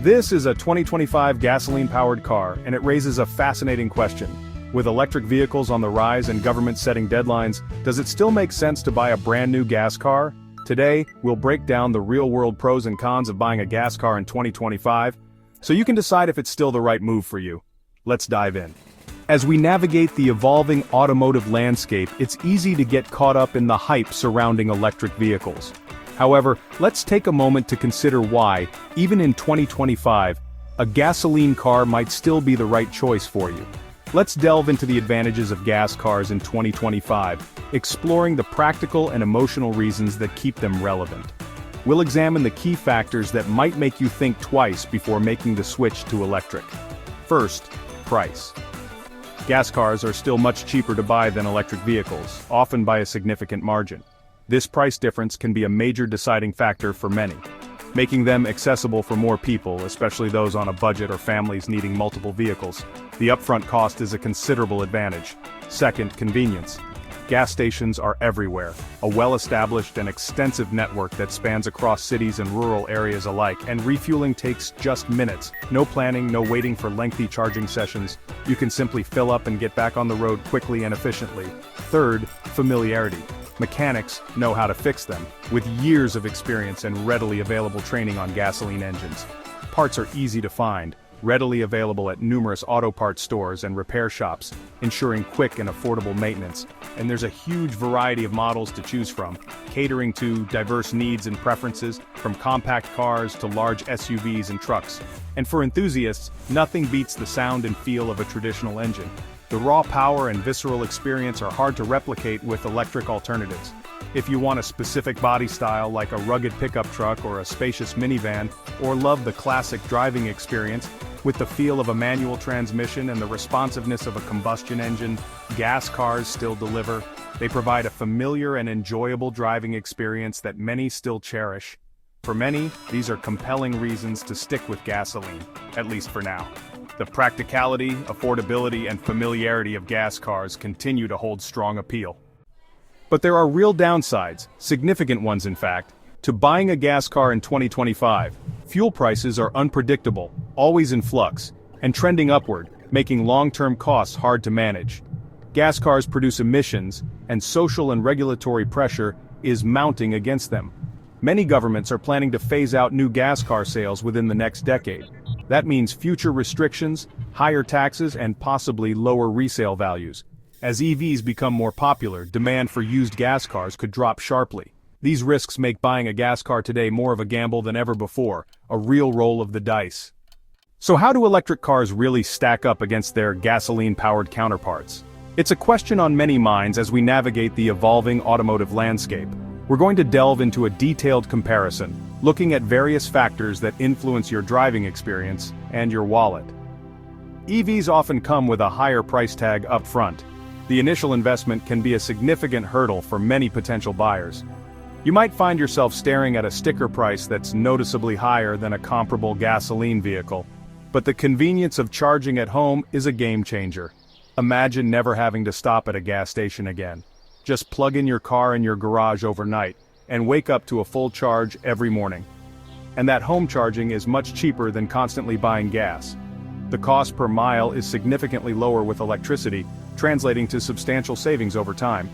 This is a 2025 gasoline-powered car, and it raises a fascinating question. With electric vehicles on the rise and government setting deadlines, does it still make sense to buy a brand new gas car? Today, we'll break down the real-world pros and cons of buying a gas car in 2025, so you can decide if it's still the right move for you. Let's dive in. As we navigate the evolving automotive landscape, it's easy to get caught up in the hype surrounding electric vehicles. However, let's take a moment to consider why, even in 2025, a gasoline car might still be the right choice for you. Let's delve into the advantages of gas cars in 2025, exploring the practical and emotional reasons that keep them relevant. We'll examine the key factors that might make you think twice before making the switch to electric. First, price. Gas cars are still much cheaper to buy than electric vehicles, often by a significant margin. This price difference can be a major deciding factor for many, making them accessible for more people, especially those on a budget or families needing multiple vehicles. The upfront cost is a considerable advantage. Second, convenience. Gas stations are everywhere, a well-established and extensive network that spans across cities and rural areas alike, and refueling takes just minutes. No planning, no waiting for lengthy charging sessions. You can simply fill up and get back on the road quickly and efficiently. Third, familiarity. Mechanics know how to fix them, with years of experience and readily available training on gasoline engines. Parts are easy to find, readily available at numerous auto parts stores and repair shops, ensuring quick and affordable maintenance. And there's a huge variety of models to choose from, catering to diverse needs and preferences, from compact cars to large SUVs and trucks. And for enthusiasts, nothing beats the sound and feel of a traditional engine. The raw power and visceral experience are hard to replicate with electric alternatives. If you want a specific body style like a rugged pickup truck or a spacious minivan, or love the classic driving experience with the feel of a manual transmission and the responsiveness of a combustion engine, gas cars still deliver. They provide a familiar and enjoyable driving experience that many still cherish. For many, these are compelling reasons to stick with gasoline, at least for now. The practicality, affordability, and familiarity of gas cars continue to hold strong appeal. But there are real downsides, significant ones in fact, to buying a gas car in 2025. Fuel prices are unpredictable, always in flux, and trending upward, making long-term costs hard to manage. Gas cars produce emissions, and social and regulatory pressure is mounting against them. Many governments are planning to phase out new gas car sales within the next decade. That means future restrictions, higher taxes, and possibly lower resale values. As EVs become more popular, demand for used gas cars could drop sharply. These risks make buying a gas car today more of a gamble than ever before, a real roll of the dice. So how do electric cars really stack up against their gasoline-powered counterparts? It's a question on many minds as we navigate the evolving automotive landscape. We're going to delve into a detailed comparison, looking at various factors that influence your driving experience and your wallet. EVs often come with a higher price tag up front. The initial investment can be a significant hurdle for many potential buyers. You might find yourself staring at a sticker price that's noticeably higher than a comparable gasoline vehicle. But the convenience of charging at home is a game changer. Imagine never having to stop at a gas station again. Just plug in your car in your garage overnight, and wake up to a full charge every morning. And that home charging is much cheaper than constantly buying gas. The cost per mile is significantly lower with electricity, translating to substantial savings over time.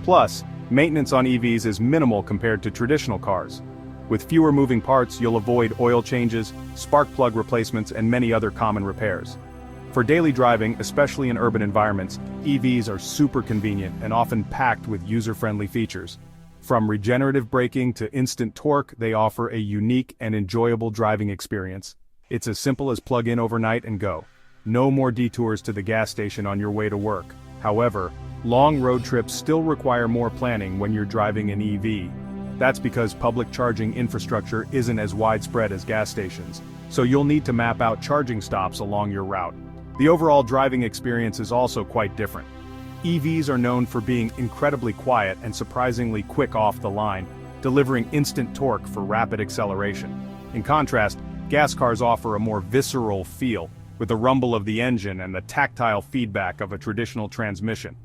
Plus, maintenance on EVs is minimal compared to traditional cars. With fewer moving parts, you'll avoid oil changes, spark plug replacements, and many other common repairs. For daily driving, especially in urban environments, EVs are super convenient and often packed with user-friendly features. From regenerative braking to instant torque, they offer a unique and enjoyable driving experience. It's as simple as plug in overnight and go. No more detours to the gas station on your way to work. However, long road trips still require more planning when you're driving an EV. That's because public charging infrastructure isn't as widespread as gas stations, so you'll need to map out charging stops along your route. The overall driving experience is also quite different. EVs are known for being incredibly quiet and surprisingly quick off the line, delivering instant torque for rapid acceleration. In contrast, gas cars offer a more visceral feel, with the rumble of the engine and the tactile feedback of a traditional transmission.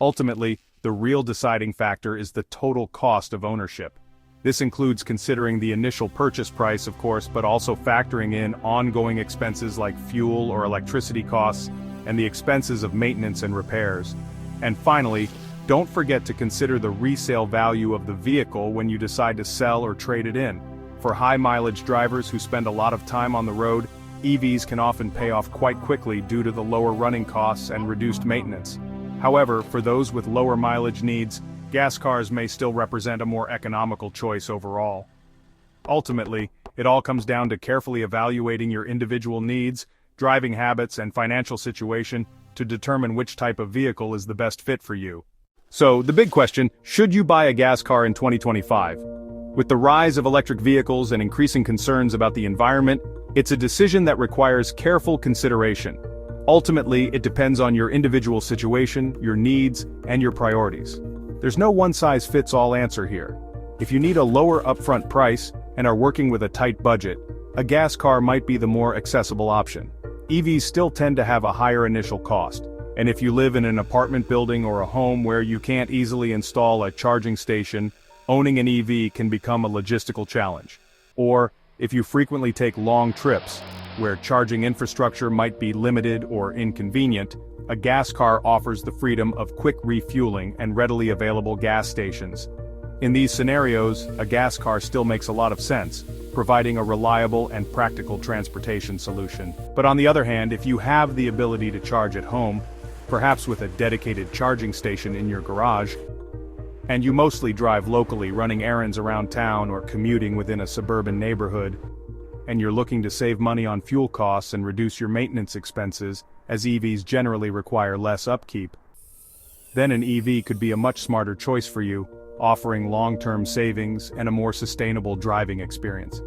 Ultimately, the real deciding factor is the total cost of ownership. This includes considering the initial purchase price, of course, but also factoring in ongoing expenses like fuel or electricity costs, and the expenses of maintenance and repairs. And finally, don't forget to consider the resale value of the vehicle when you decide to sell or trade it in. For high-mileage drivers who spend a lot of time on the road, EVs can often pay off quite quickly due to the lower running costs and reduced maintenance. However, for those with lower mileage needs, gas cars may still represent a more economical choice overall. Ultimately, it all comes down to carefully evaluating your individual needs, driving habits, and financial situation to determine which type of vehicle is the best fit for you. So, the big question, should you buy a gas car in 2025? With the rise of electric vehicles and increasing concerns about the environment, it's a decision that requires careful consideration. Ultimately, it depends on your individual situation, your needs, and your priorities. There's no one-size-fits-all answer here. If you need a lower upfront price and are working with a tight budget, a gas car might be the more accessible option. EVs still tend to have a higher initial cost, and if you live in an apartment building or a home where you can't easily install a charging station, owning an EV can become a logistical challenge. Or, if you frequently take long trips, where charging infrastructure might be limited or inconvenient, a gas car offers the freedom of quick refueling and readily available gas stations. In these scenarios, a gas car still makes a lot of sense, providing a reliable and practical transportation solution. But on the other hand, if you have the ability to charge at home, perhaps with a dedicated charging station in your garage, and you mostly drive locally, running errands around town or commuting within a suburban neighborhood, and you're looking to save money on fuel costs and reduce your maintenance expenses, as EVs generally require less upkeep, then an EV could be a much smarter choice for you, offering long-term savings and a more sustainable driving experience.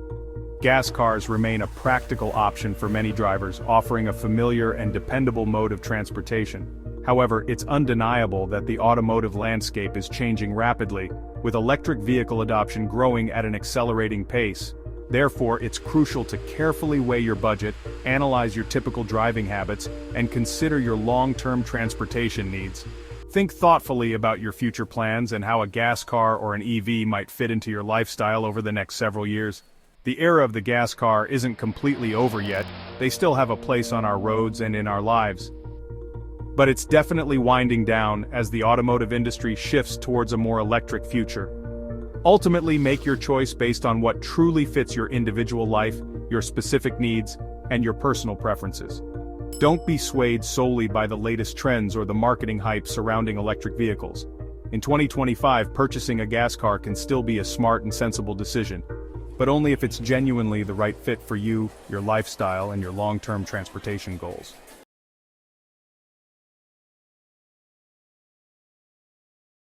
Gas cars remain a practical option for many drivers, offering a familiar and dependable mode of transportation. However, it's undeniable that the automotive landscape is changing rapidly, with electric vehicle adoption growing at an accelerating pace. Therefore, it's crucial to carefully weigh your budget, analyze your typical driving habits, and consider your long-term transportation needs. Think thoughtfully about your future plans and how a gas car or an EV might fit into your lifestyle over the next several years. The era of the gas car isn't completely over yet, they still have a place on our roads and in our lives. But it's definitely winding down as the automotive industry shifts towards a more electric future. Ultimately, make your choice based on what truly fits your individual life, your specific needs, and your personal preferences. Don't be swayed solely by the latest trends or the marketing hype surrounding electric vehicles. In 2025, purchasing a gas car can still be a smart and sensible decision, but only if it's genuinely the right fit for you, your lifestyle, and your long-term transportation goals.